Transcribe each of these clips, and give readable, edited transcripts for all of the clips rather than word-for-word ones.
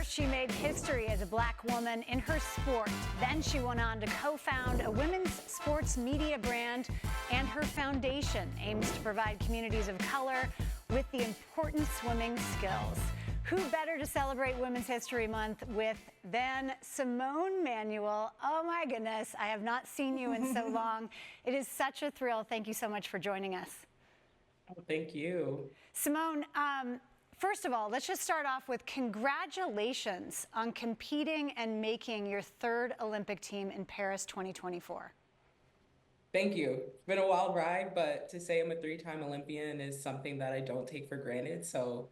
First, she made history as a Black woman in her sport. Then she went on to co-found a women's sports media brand, and her foundation aims to provide communities of color with the important swimming skills. Who better to celebrate Women's History Month with than Simone Manuel? Oh my goodness, I have not seen you in so long. It is such a thrill. Thank you so much for joining us. Oh, thank you. Simone, first of all, let's just start off with congratulations on competing and making your third Olympic team in Paris 2024. Thank you. It's been a wild ride, but to say I'm a three-time Olympian is something that I don't take for granted. So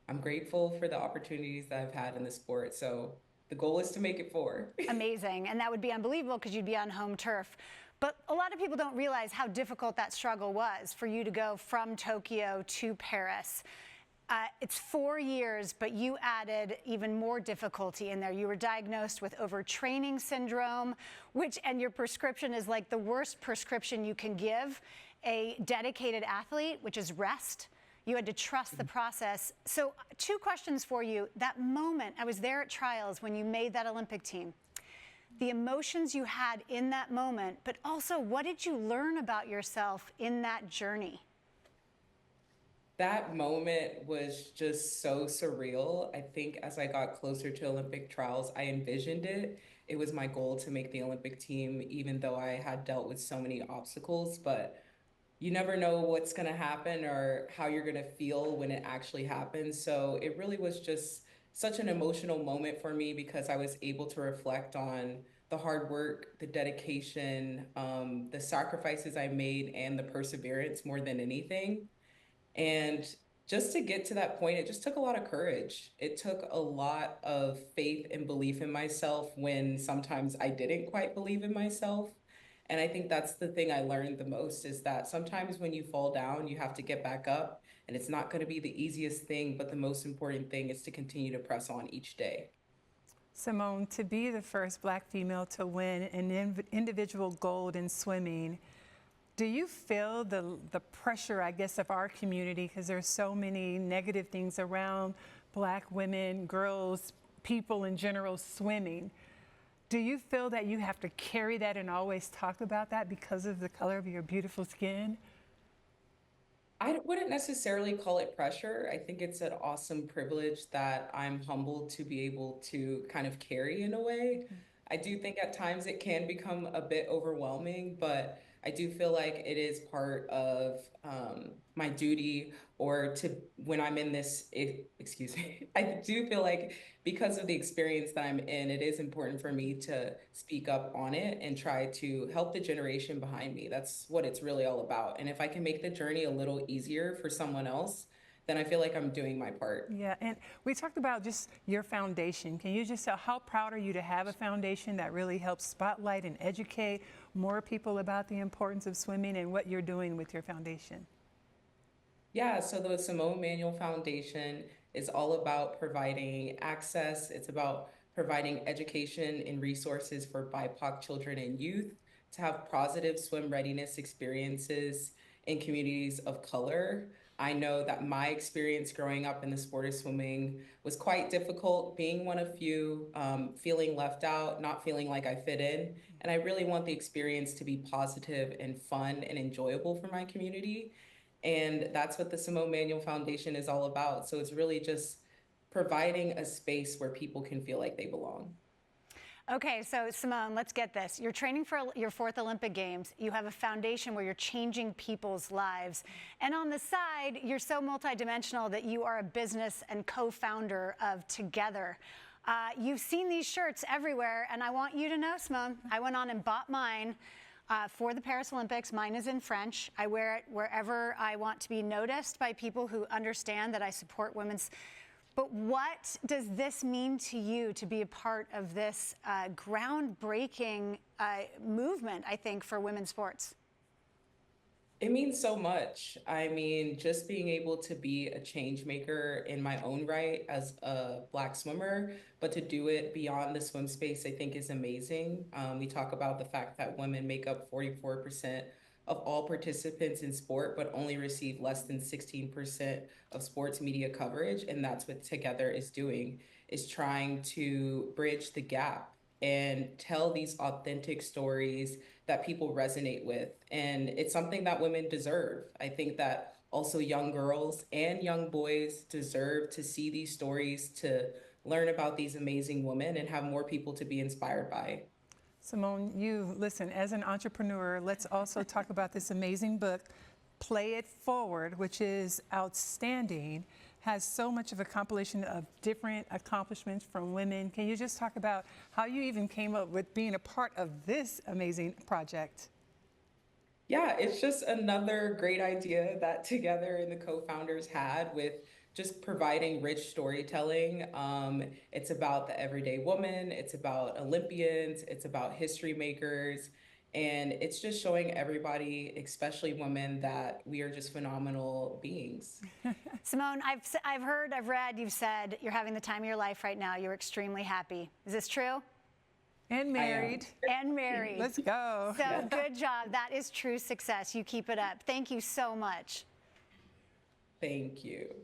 I'm grateful for the opportunities that I've had in the sport. So the goal is to make it four. Amazing. And that would be unbelievable because you'd be on home turf. But a lot of people don't realize how difficult that struggle was for you to go from Tokyo to Paris. It's 4 years, but you added even more difficulty in there. You were diagnosed with overtraining syndrome, and your prescription is like the worst prescription you can give a dedicated athlete, which is rest. You had to trust the process. So 2 questions for you. That moment, I was there at trials when you made that Olympic team. The emotions you had in that moment, but also what did you learn about yourself in that journey? That moment was just so surreal. I think as I got closer to Olympic trials, I envisioned it. It was my goal to make the Olympic team, even though I had dealt with so many obstacles. But you never know what's going to happen or how you're going to feel when it actually happens. So it really was just such an emotional moment for me because I was able to reflect on the hard work, the dedication, the sacrifices I made, and the perseverance more than anything. And just to get to that point, it just took a lot of courage. It took a lot of faith and belief in myself when sometimes I didn't quite believe in myself. And I think that's the thing I learned the most is that sometimes when you fall down, you have to get back up. And it's not going to be the easiest thing, but the most important thing is to continue to press on each day. Simone, to be the first Black female to win an individual gold in swimming, do you feel the pressure, I guess, of our community, because there's so many negative things around Black women, girls, people in general swimming? Do you feel that you have to carry that and always talk about that because of the color of your beautiful skin? I wouldn't necessarily call it pressure. I think it's an awesome privilege that I'm humbled to be able to kind of carry in a way. I do think at times it can become a bit overwhelming, but I do feel like it is part of my duty or to when I'm in this, excuse me, I do feel like because of the experience that I'm in, it is important for me to speak up on it and try to help the generation behind me. That's what it's really all about. And if I can make the journey a little easier for someone else, then I feel like I'm doing my part. Yeah, and we talked about just your foundation. Can you just tell how proud are you to have a foundation that really helps spotlight and educate more people about the importance of swimming and what you're doing with your foundation? Yeah, so the Simone Manuel Foundation is all about providing access. It's about providing education and resources for BIPOC children and youth to have positive swim readiness experiences in communities of color. I know that my experience growing up in the sport of swimming was quite difficult, being one of few, feeling left out, not feeling like I fit in. And I really want the experience to be positive and fun and enjoyable for my community. And that's what the Simone Manuel Foundation is all about. So it's really just providing a space where people can feel like they belong. Okay, so Simone, let's get this. You're training for your 4th Olympic Games. You have a foundation where you're changing people's lives. And on the side, you're so multidimensional that you are a business and co-founder of Togethxr. You've seen these shirts everywhere, and I want you to know, Simone, I went on and bought mine for the Paris Olympics. Mine is in French. I wear it wherever I want to be noticed by people who understand that I support women's. But what does this mean to you to be a part of this groundbreaking movement, I think, for women's sports? It means so much. I mean, just being able to be a change maker in my own right as a Black swimmer, but to do it beyond the swim space, I think is amazing. We talk about the fact that women make up 44% of all participants in sport, but only receive less than 16% of sports media coverage. And that's what Togethxr is doing. is trying to bridge the gap and tell these authentic stories that people resonate with. And it's something that women deserve. I think that also young girls and young boys deserve to see these stories, to learn about these amazing women and have more people to be inspired by. Simone, you listen, as an entrepreneur, let's also talk about this amazing book, Play It Forward, which is outstanding, has so much of a compilation of different accomplishments from women. Can you just talk about how you even came up with being a part of this amazing project? Yeah, it's just another great idea that Together and the co-founders had with just providing rich storytelling. It's about the everyday woman, it's about Olympians, it's about history makers, and it's just showing everybody, especially women, that we are just phenomenal beings. Simone, I've heard, I've read, you've said you're having the time of your life right now. You're extremely happy. Is this true? And married. And married. Let's go. So good job. That is true success. You keep it up. Thank you so much. Thank you.